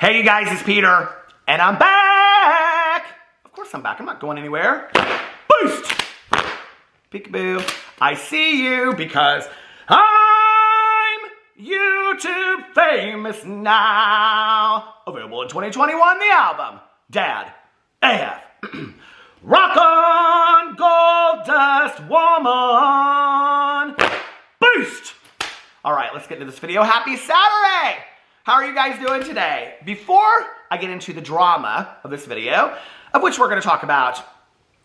Hey you guys, it's Peter, and I'm back! Of course I'm back, I'm not going anywhere. Boost! Peekaboo, I see you because I'm YouTube famous now. Available in 2021, the album, Dad, AF. Rock on, Gold Dust Woman. Boost! All right, let's get into this video. Happy Saturday! How are you guys doing today? Before I get into the drama of this video, of which we're going to talk about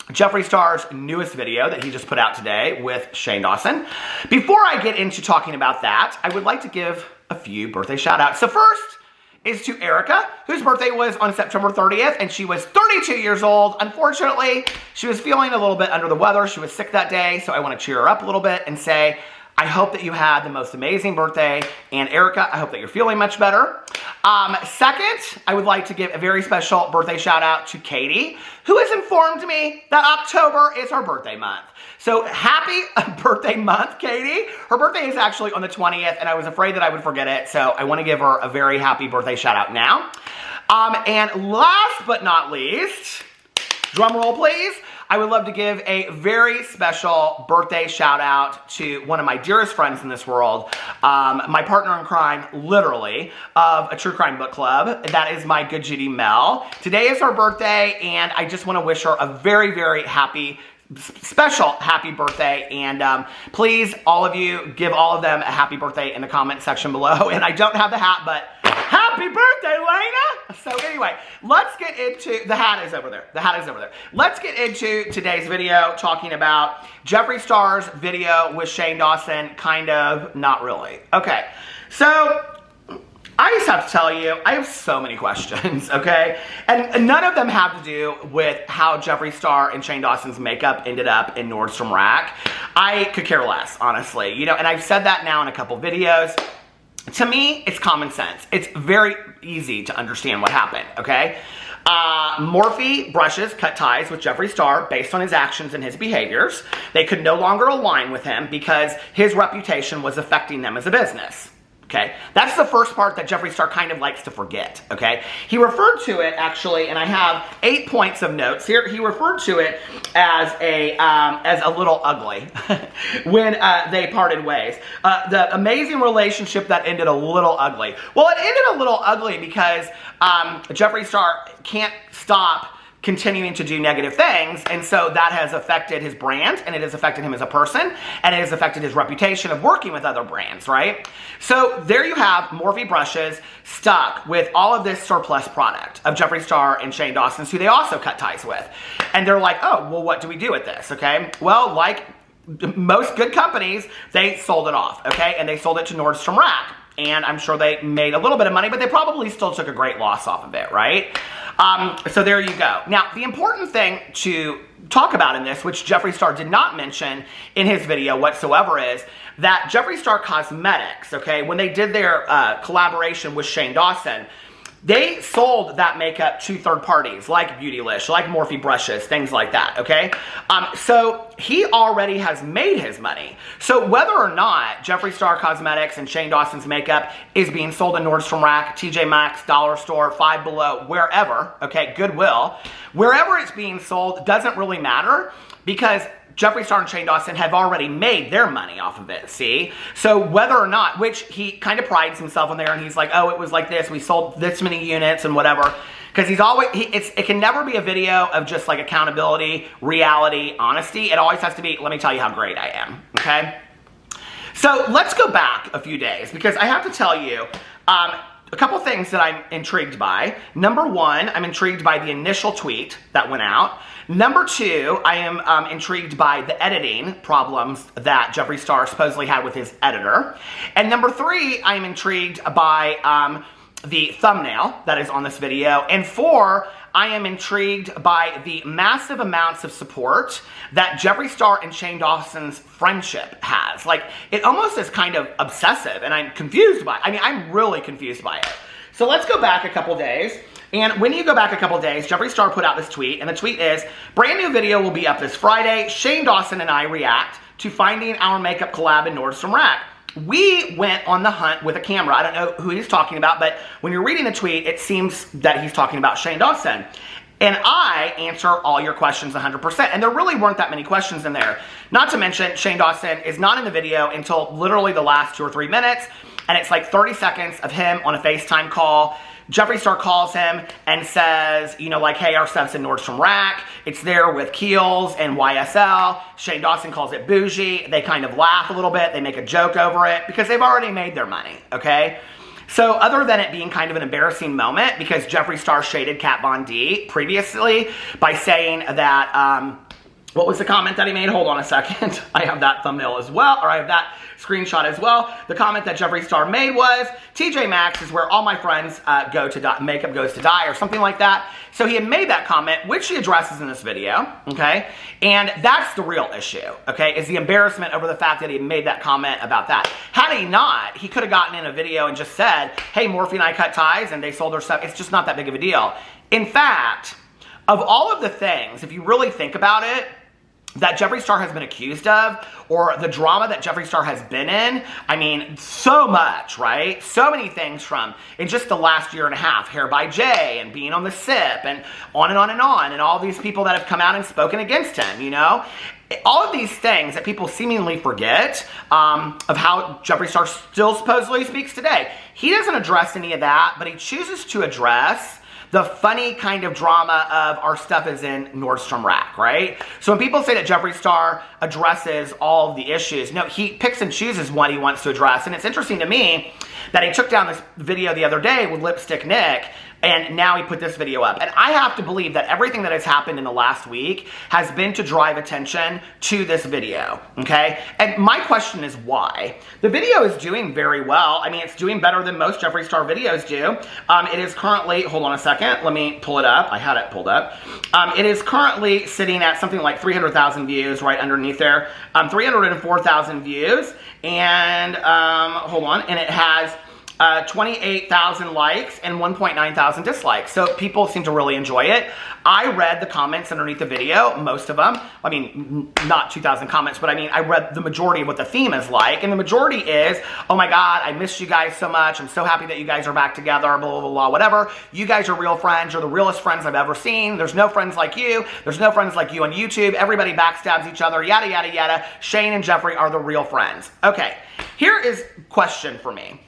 Jeffree Star's newest video that he just put out today with Shane Dawson. Before I get into talking about that, I would like to give a few birthday shout outs. So first is to Erica, whose birthday was on September 30th, and she was 32 years old. Unfortunately, she was feeling a little bit under the weather. She was sick that day, so I want to cheer her up a little bit and say, I hope that you had the most amazing birthday, and Erica, I hope that you're feeling much better. Second, I would like to give a very special birthday shout out to Katie, who has informed me that October is her birthday month. So happy birthday month, Katie. Her birthday is actually on the 20th, and I was afraid that I would forget it, so I want to give her a very happy birthday shout out now. And last but not least, drum roll please, I would love to give a very special birthday shout out to one of my dearest friends in this world, my partner in crime, literally, of a true crime book club. That is my good Judy Mel. Today is her birthday, and I just want to wish her a very, very happy, special happy birthday. And please, all of you, give all of them a happy birthday in the comment section below. And I don't have the hat, but happy birthday, Lena! So anyway, let's get into, the hat is over there. The hat is over there. Let's get into today's video talking about Jeffree Star's video with Shane Dawson, kind of, not really. Okay, so I just have to tell you, I have so many questions, okay? And none of them have to do with how Jeffree Star and Shane Dawson's makeup ended up in Nordstrom Rack. I could care less, honestly. You know, and I've said that now in a couple videos. To me, it's common sense. It's very easy to understand what happened, okay? Morphe brushes cut ties with Jeffree Star based on his actions and his behaviors. They could no longer align with him because his reputation was affecting them as a business. Okay, that's the first part that Jeffree Star kind of likes to forget, okay? He referred to it, actually, and I have 8 points of notes here. He referred to it as a little ugly when they parted ways. The amazing relationship that ended a little ugly. Well, it ended a little ugly because Jeffree Star can't stop continuing to do negative things, and so that has affected his brand, and it has affected him as a person, and it has affected his reputation of working with other brands, right? So there you have Morphe brushes stuck with all of this surplus product of Jeffree Star and Shane Dawson's, who they also cut ties with. And they're like, oh, well, what do we do with this, okay? Well, like most good companies, they sold it off, okay? And they sold it to Nordstrom Rack. And I'm sure they made a little bit of money, but they probably still took a great loss off of it, right? So there you go. Now, the important thing to talk about in this, which Jeffree Star did not mention in his video whatsoever, is that Jeffree Star Cosmetics, okay, when they did their collaboration with Shane Dawson, they sold that makeup to third parties, like Beautylish, like Morphe brushes, things like that, okay? So he already has made his money. So whether or not Jeffree Star Cosmetics and Shane Dawson's makeup is being sold in Nordstrom Rack, TJ Maxx, Dollar Store, Five Below, wherever, okay, Goodwill, wherever it's being sold doesn't really matter because Jeffree Star and Shane Dawson have already made their money off of it, see? So whether or not, which he kind of prides himself on there, and he's like, oh, it was like this, we sold this many units and whatever, because he's always, it can never be a video of just like accountability, reality, honesty. It always has to be, let me tell you how great I am, okay? So let's go back a few days, because I have to tell you, a couple things that I'm intrigued by. Number one, I'm intrigued by the initial tweet that went out. Number two, I am intrigued by the editing problems that Jeffree Star supposedly had with his editor. And number three, I am intrigued by the thumbnail that is on this video. And four, I am intrigued by the massive amounts of support that Jeffree Star and Shane Dawson's friendship has. Like, it almost is kind of obsessive, and I'm confused by it. I mean, I'm really confused by it. So let's go back a couple days. And when you go back a couple days, Jeffree Star put out this tweet, and the tweet is, brand new video will be up this Friday. Shane Dawson and I react to finding our makeup collab in Nordstrom Rack. we went on the hunt with a camera. I don't know who he's talking about, but when you're reading the tweet, it seems that he's talking about Shane Dawson. And I answer all your questions 100%. And there really weren't that many questions in there. Not to mention, Shane Dawson is not in the video until literally the last 2 or 3 minutes. And it's like 30 seconds of him on a FaceTime call. Jeffree Star calls him and says, you know, like, hey, our stuff's in Nordstrom Rack. It's there with Kiehl's and YSL. Shane Dawson calls it bougie. They kind of laugh a little bit. They make a joke over it because they've already made their money, okay? So other than it being kind of an embarrassing moment, because Jeffree Star shaded Kat Von D previously by saying that, what was the comment that he made? Hold on a second. I have that thumbnail as well, or I have that screenshot as well. The comment that Jeffree Star made was, TJ Maxx is where all my friends go to die, makeup goes to die, or something like that. So he had made that comment, which he addresses in this video, okay? And that's the real issue, okay, is the embarrassment over the fact that he made that comment about that. Had he not, he could have gotten in a video and just said, hey, Morphe and I cut ties and they sold their stuff. It's just not that big of a deal. In fact, of all of the things, if you really think about it, that Jeffree Star has been accused of, or the drama that Jeffree Star has been in, I mean, so much, right? So many things from, in just the last year and a half, Hair by Jay, and being on the SIP, and on and on and on, and all these people that have come out and spoken against him, you know? All of these things that people seemingly forget of how Jeffree Star still supposedly speaks today. He doesn't address any of that, but he chooses to address the funny kind of drama of our stuff is in Nordstrom Rack, right? So when people say that Jeffree Star addresses all of the issues, no, he picks and chooses what he wants to address. And it's interesting to me that he took down this video the other day with Lipstick Nick, and now he put this video up. And I have to believe that everything that has happened in the last week has been to drive attention to this video, okay? And my question is why? The video is doing very well. I mean, it's doing better than most Jeffree Star videos do. It is currently, hold on a second, let me pull it up. I had it pulled up. It is currently sitting at something like 300,000 views right underneath there. 304,000 views. And, hold on, and it has 28,000 likes and 1.9 thousand dislikes. So people seem to really enjoy it. I read the comments underneath the video, most of them. I mean, not 2,000 comments, but I mean, I read the majority of what the theme is like. And the majority is, oh my God, I missed you guys so much. I'm so happy that you guys are back together, blah, blah, blah, blah, whatever. You guys are real friends. You're the realest friends I've ever seen. There's no friends like you. There's no friends like you on YouTube. Everybody backstabs each other, yada, yada, yada. Shane and Jeffree are the real friends. Okay, here is a question for me.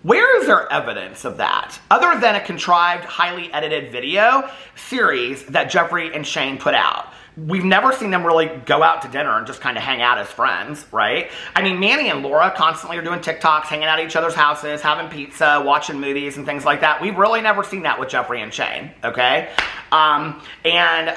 Where is there evidence of that, other than a contrived, highly edited video series that Jeffree and Shane put out? We've never seen them really go out to dinner and just kind of hang out as friends, right? I mean, Manny and Laura constantly are doing TikToks, hanging out at each other's houses, having pizza, watching movies and things like that. We've really never seen that with Jeffree and Shane, okay? And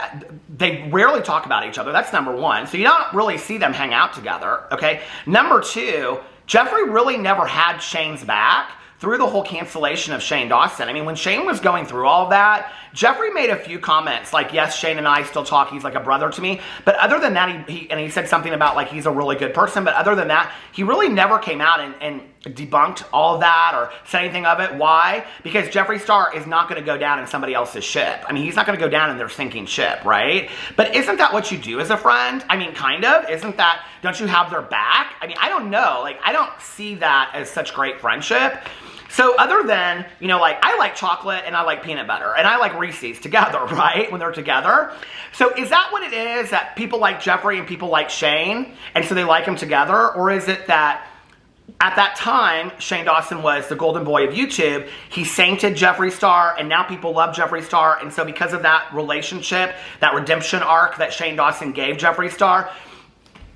they rarely talk about each other. That's number one. So you don't really see them hang out together, okay? Number two, Jeffree really never had Shane's back through the whole cancellation of Shane Dawson. I mean, when Shane was going through all of that, Jeffree made a few comments like, yes, Shane and I still talk. He's like a brother to me. But other than that, he said something about like he's a really good person. But other than that, he really never came out and debunked all of that or said anything of it. Why? Because Jeffree Star is not going to go down in somebody else's ship. I mean, he's not going to go down in their sinking ship, right? But isn't that what you do as a friend? I mean, kind of. Isn't that, don't you have their back? I mean, I don't know. Like, I don't see that as such great friendship. So other than, you know, like, I like chocolate and I like peanut butter and I like Reese's together, right? When they're together. So is that what it is, that people like Jeffree and people like Shane and so they like them together? Or is it that at that time, Shane Dawson was the golden boy of YouTube. He sainted Jeffree Star, and now people love Jeffree Star. And so because of that relationship, that redemption arc that Shane Dawson gave Jeffree Star,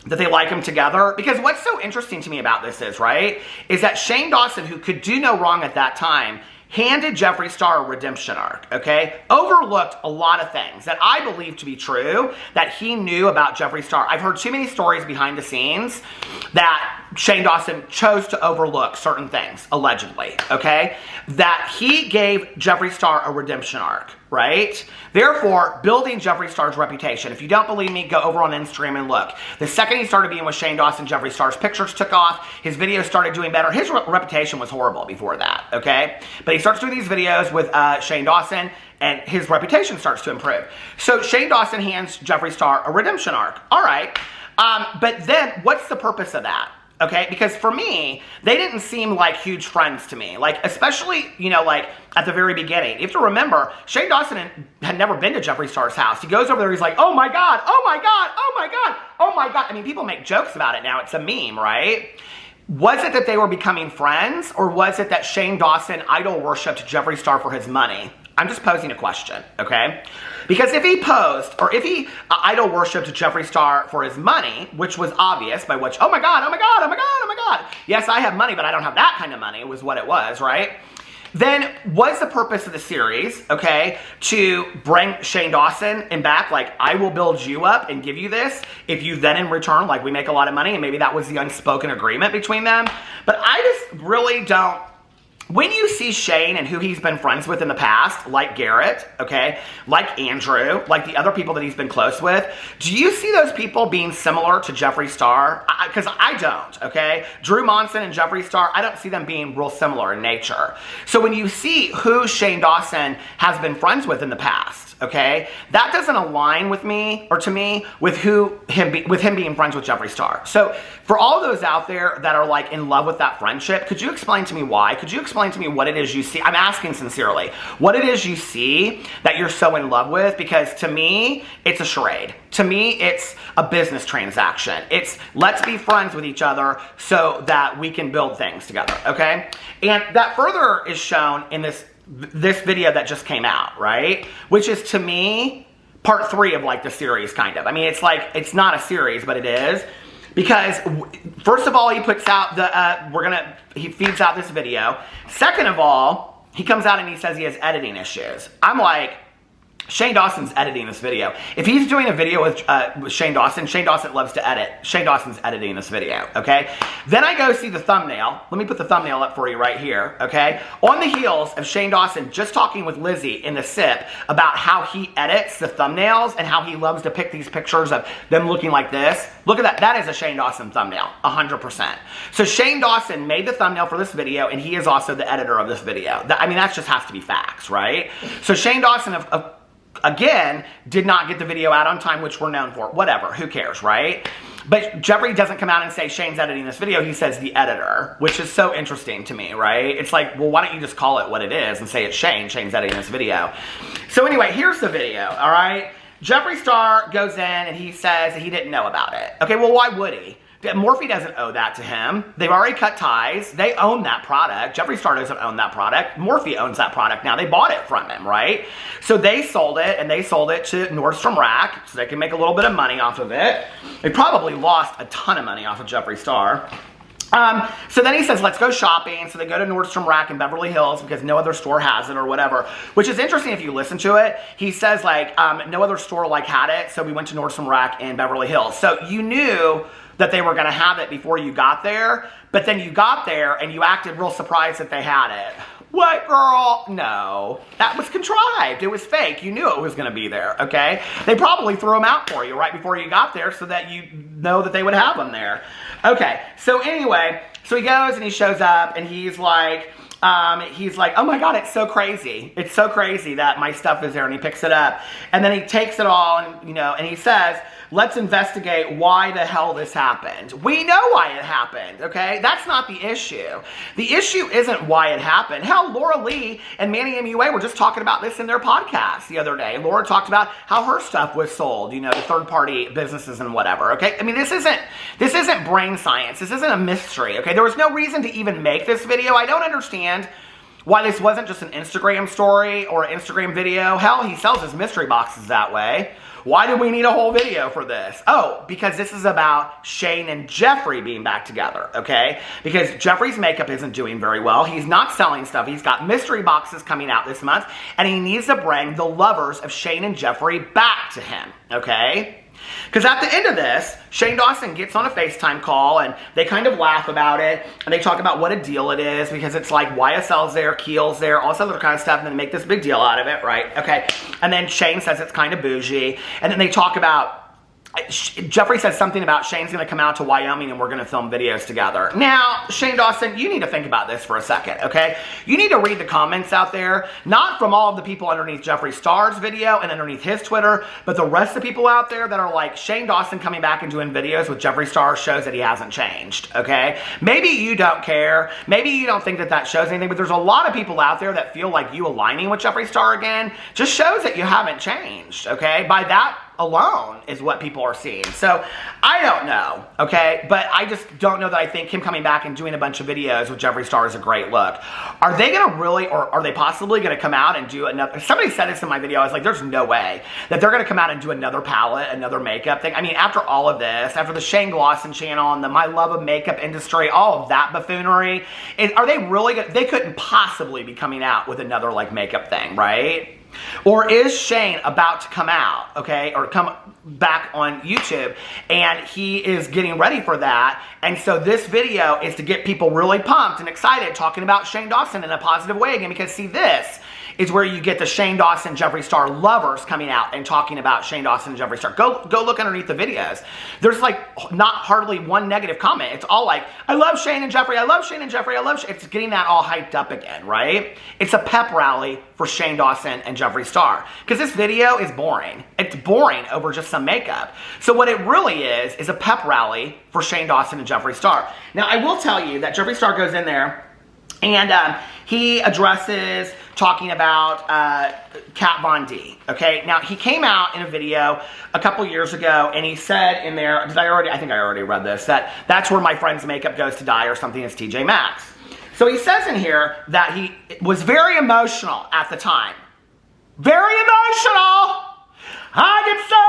that they like him together? Because what's so interesting to me about this is, right, is that Shane Dawson, who could do no wrong at that time, handed Jeffree Star a redemption arc, okay? Overlooked a lot of things that I believe to be true that he knew about Jeffree Star. I've heard too many stories behind the scenes that Shane Dawson chose to overlook certain things, allegedly, okay? That he gave Jeffree Star a redemption arc, right? Therefore, building Jeffree Star's reputation. If you don't believe me, go over on Instagram and look. The second he started being with Shane Dawson, Jeffree Star's pictures took off. His videos started doing better. His reputation was horrible before that, okay? But he starts doing these videos with Shane Dawson, and his reputation starts to improve. So Shane Dawson hands Jeffree Star a redemption arc. All right. But then, what's the purpose of that? okay? Because for me, they didn't seem like huge friends to me. Like, especially, you know, like, at the very beginning. You have to remember, Shane Dawson had never been to Jeffree Star's house. He goes over there, he's like, oh my God, oh my God, oh my God, oh my God. I mean, people make jokes about it now. It's a meme, right? Was it that they were becoming friends, or was it that Shane Dawson idol worshipped Jeffree Star for his money? I'm just posing a question, okay? Because if he posed, or if he idol worshipped Jeffree Star for his money, which was obvious, by which, oh my God, oh my God, oh my God, oh my God. Yes, I have money, but I don't have that kind of money, was what it was, right? Then was the purpose of the series, okay, to bring Shane Dawson and back, like, I will build you up and give you this if you then in return, like, we make a lot of money, and maybe that was the unspoken agreement between them. But I just really don't. When you see Shane and who he's been friends with in the past, like Garrett, okay, like Andrew, like the other people that he's been close with, do you see those people being similar to Jeffree Star? Because I don't, okay? Drew Monson and Jeffree Star, I don't see them being real similar in nature. So when you see who Shane Dawson has been friends with in the past, okay, that doesn't align with me, or to me, with him being friends with Jeffree Star. So for all those out there that are like in love with that friendship, could you explain to me why? Could you explain to me what it is you see? I'm asking sincerely, what it is you see that you're so in love with? Because to me, it's a charade. To me, it's a business transaction. It's let's be friends with each other so that we can build things together, okay? And that further is shown in this video that just came out, right? Which is, to me, part 3 of like the series, kind of. I mean, it's like, it's not a series, but it is. Because, first of all, he puts out the, he feeds out this video. Second of all, he comes out and he says he has editing issues. I'm like, Shane Dawson's editing this video. If he's doing a video with Shane Dawson loves to edit. Shane Dawson's editing this video, okay? Then I go see the thumbnail. Let me put the thumbnail up for you right here, okay? On the heels of Shane Dawson just talking with Lizzie in the SIP about how he edits the thumbnails and how he loves to pick these pictures of them looking like this. Look at that. That is a Shane Dawson thumbnail, 100%. So Shane Dawson made the thumbnail for this video, and he is also the editor of this video. I mean, that just has to be facts, right? So Shane Dawson, again, did not get the video out on time, which we're known for. Whatever, who cares, right? But Jeffree doesn't come out and say Shane's editing this video. He says the editor, which is so interesting to me, right? It's like, well, why don't you just call it what it is and say it's Shane. Shane's editing this video. So anyway, here's the video, all right? Jeffree Star goes in and he says he didn't know about it. Okay, well, why would he? Morphe doesn't owe that to him. They've already cut ties. They own that product. Jeffree Star doesn't own that product. Morphe owns that product now. They bought it from him, right? So they sold it, and they sold it to Nordstrom Rack so they can make a little bit of money off of it. They probably lost a ton of money off of Jeffree Star. So then he says, let's go shopping. So they go to Nordstrom Rack in Beverly Hills because no other store has it or whatever, which is interesting if you listen to it. He says, like, no other store like had it, so we went to Nordstrom Rack in Beverly Hills. So you knew that they were going to have it before you got there, but then you got there and you acted real surprised that they had it. What, girl? No. That was contrived. It was fake. You knew it was going to be there, okay? They probably threw them out for you right before you got there so that you know that they would have them there. Okay, so anyway, so he goes and he shows up and he's like, oh my God, it's so crazy. It's so crazy that my stuff is there, and he picks it up. And then he takes it all and, you know, and he says, let's investigate why the hell this happened. We know why it happened, okay? That's not the issue. The issue isn't why it happened. Hell, Laura Lee and Manny MUA were just talking about this in their podcast the other day. Laura talked about how her stuff was sold, you know, to third-party businesses and whatever, okay? I mean, this isn't brain science. This isn't a mystery, okay? There was no reason to even make this video. I don't understand why this wasn't just an Instagram story or an Instagram video. Hell, he sells his mystery boxes that way. Why do we need a whole video for this? Oh, because this is about Shane and Jeffree being back together, okay? Because Jeffree's makeup isn't doing very well. He's not selling stuff. He's got mystery boxes coming out this month, and he needs to bring the lovers of Shane and Jeffree back to him, okay? Because at the end of this, Shane Dawson gets on a FaceTime call and they kind of laugh about it and they talk about what a deal it is because it's like YSL's there, Kiehl's there, all this other kind of stuff, and then they make this big deal out of it, right? Okay. And then Shane says it's kind of bougie. And then they talk about Jeffree said something about Shane's going to come out to Wyoming and we're going to film videos together. Now, Shane Dawson, you need to think about this for a second, okay? You need to read the comments out there, not from all of the people underneath Jeffree Star's video and underneath his Twitter, but the rest of the people out there that are like, Shane Dawson coming back and doing videos with Jeffree Star shows that he hasn't changed, okay? Maybe you don't care. Maybe you don't think that that shows anything, but there's a lot of people out there that feel like you aligning with Jeffree Star again just shows that you haven't changed, okay? By that alone is what people are seeing. So I don't know, okay? But I just don't know that I think him coming back and doing a bunch of videos with Jeffree Star is a great look. Are they going to really, or are they possibly going to come out and do another, somebody said this in my video, I was like, there's no way that they're going to come out and do another palette, another makeup thing. I mean, after all of this, after the Shane Glosson channel and the My Love of Makeup industry, all of that buffoonery, are they really going to, they couldn't possibly be coming out with another like makeup thing, right? Or is Shane about to come out, okay, or come back on YouTube, and he is getting ready for that, and so this video is to get people really pumped and excited, talking about Shane Dawson in a positive way again, because see, this is where you get the Shane Dawson, Jeffree Star lovers coming out and talking about Shane Dawson and Jeffree Star. Go look underneath the videos. There's like not hardly one negative comment. It's all like, I love Shane and Jeffree, I love Shane and Jeffree, I love Shane. It's getting that all hyped up again, right? It's a pep rally for Shane Dawson and Jeffree Star. Because this video is boring. It's boring over just some makeup. So what it really is a pep rally for Shane Dawson and Jeffree Star. Now, I will tell you that Jeffree Star goes in there and he addresses talking about Kat Von D, okay? Now, he came out in a video a couple years ago, and he said in there, I think I already read this, that that's where my friend's makeup goes to die or something, is TJ Maxx. So he says in here that he was very emotional at the time. Very emotional! I get so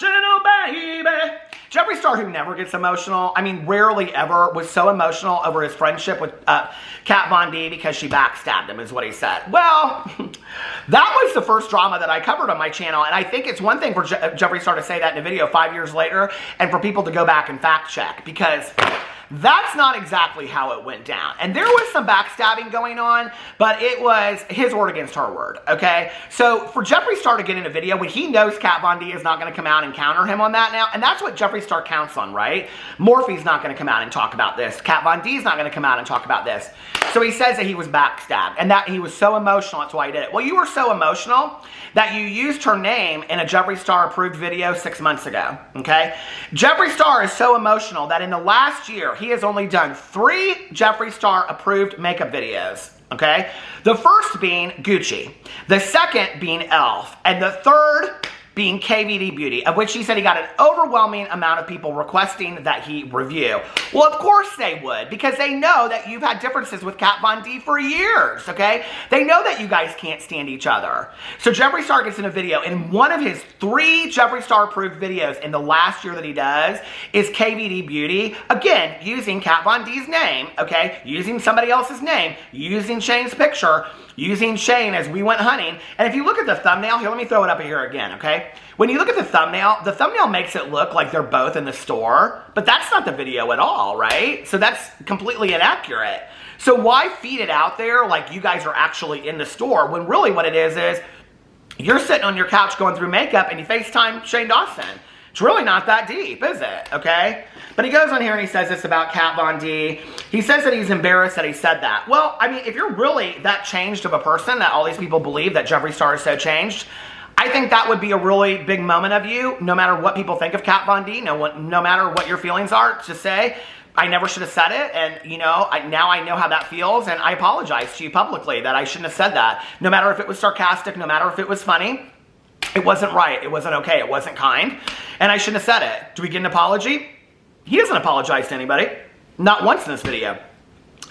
emotional, baby. Jeffree Star, who never gets emotional, I mean, rarely ever, was so emotional over his friendship with Kat Von D because she backstabbed him, is what he said. Well, that was the first drama that I covered on my channel, and I think it's one thing for Jeffree Star to say that in a video 5 years later, and for people to go back and fact check, because that's not exactly how it went down. And there was some backstabbing going on, but it was his word against her word, okay? So for Jeffree Star to get in a video when he knows Kat Von D is not going to come out and counter him on that now, and that's what Jeffree Star counts on, right? Morphe's not going to come out and talk about this. Kat Von D's not going to come out and talk about this. So he says that he was backstabbed and that he was so emotional, that's why he did it. Well, you were so emotional that you used her name in a Jeffree Star approved video 6 months ago, okay? Jeffree Star is so emotional that in the last year, he has only done 3 Jeffree Star approved makeup videos, okay? The first being Gucci, the second being e.l.f., and the third being KVD Beauty, of which he said he got an overwhelming amount of people requesting that he review. Well, of course they would, because they know that you've had differences with Kat Von D for years, okay? They know that you guys can't stand each other. So Jeffree Star gets in a video, and one of his 3 Jeffree Star approved videos in the last year that he does is KVD Beauty, again, using Kat Von D's name, okay? Using somebody else's name, using Shane's picture, using Shane as we went hunting. And if you look at the thumbnail, here, let me throw it up here again, okay? When you look at the thumbnail makes it look like they're both in the store, but that's not the video at all, right? So that's completely inaccurate. So why feed it out there like you guys are actually in the store when really what it is you're sitting on your couch going through makeup and you FaceTime Shane Dawson. It's really not that deep, is it? Okay? But he goes on here and he says this about Kat Von D. He says that he's embarrassed that he said that. Well, I mean, if you're really that changed of a person, that all these people believe that Jeffree Star is so changed, I think that would be a really big moment of you, no matter what people think of Kat Von D, no matter what your feelings are, to say, I never should have said it, and, you know, now I know how that feels, and I apologize to you publicly that I shouldn't have said that. No matter if it was sarcastic, no matter if it was funny, it wasn't right, it wasn't okay, it wasn't kind, and I shouldn't have said it. Do we get an apology? He doesn't apologize to anybody. Not once in this video.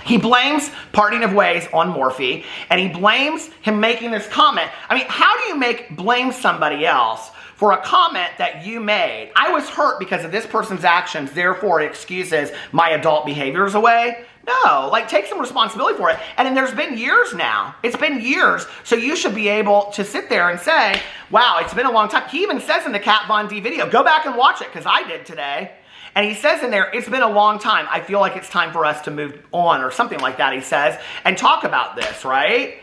He blames parting of ways on Morphe, and he blames him making this comment. I mean, how do you blame somebody else for a comment that you made? I was hurt because of this person's actions, therefore it excuses my adult behaviors away. No, like, take some responsibility for it. And then there's been years now. It's been years. So you should be able to sit there and say, wow, it's been a long time. He even says in the Kat Von D video, go back and watch it, because I did today. And he says in there, it's been a long time. I feel like it's time for us to move on, or something like that, he says, and talk about this, right?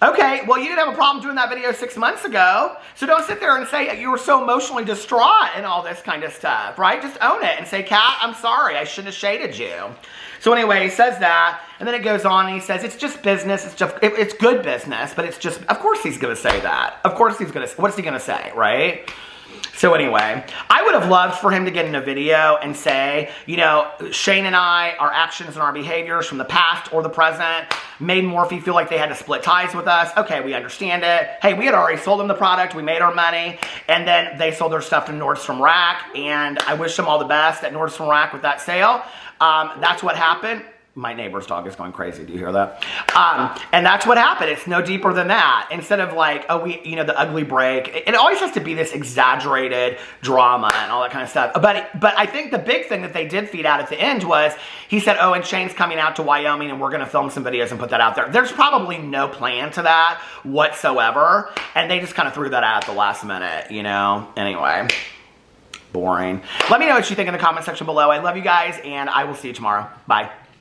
Okay, well, you didn't have a problem doing that video 6 months ago, so don't sit there and say you were so emotionally distraught and all this kind of stuff, right? Just own it and say, Kat, I'm sorry, I shouldn't have shaded you. So anyway, he says that, and then it goes on, and he says, it's just business, it's good business, but it's just, of course he's going to say that. Of course he's going to, what's he going to say, right? So anyway, I would have loved for him to get in a video and say, you know, Shane and I, our actions and our behaviors from the past or the present made Morphe feel like they had to split ties with us. Okay, we understand it. Hey, we had already sold them the product. We made our money. And then they sold their stuff to Nordstrom Rack. And I wish them all the best at Nordstrom Rack with that sale. That's what happened. My neighbor's dog is going crazy. Do you hear that? And that's what happened. It's no deeper than that. Instead of like, oh, you know, the ugly break. It always has to be this exaggerated drama and all that kind of stuff. But I think the big thing that they did feed out at the end was, he said, oh, and Shane's coming out to Wyoming and we're going to film some videos and put that out there. There's probably no plan to that whatsoever. And they just kind of threw that out at the last minute, you know? Anyway, boring. Let me know what you think in the comment section below. I love you guys, and I will see you tomorrow. Bye.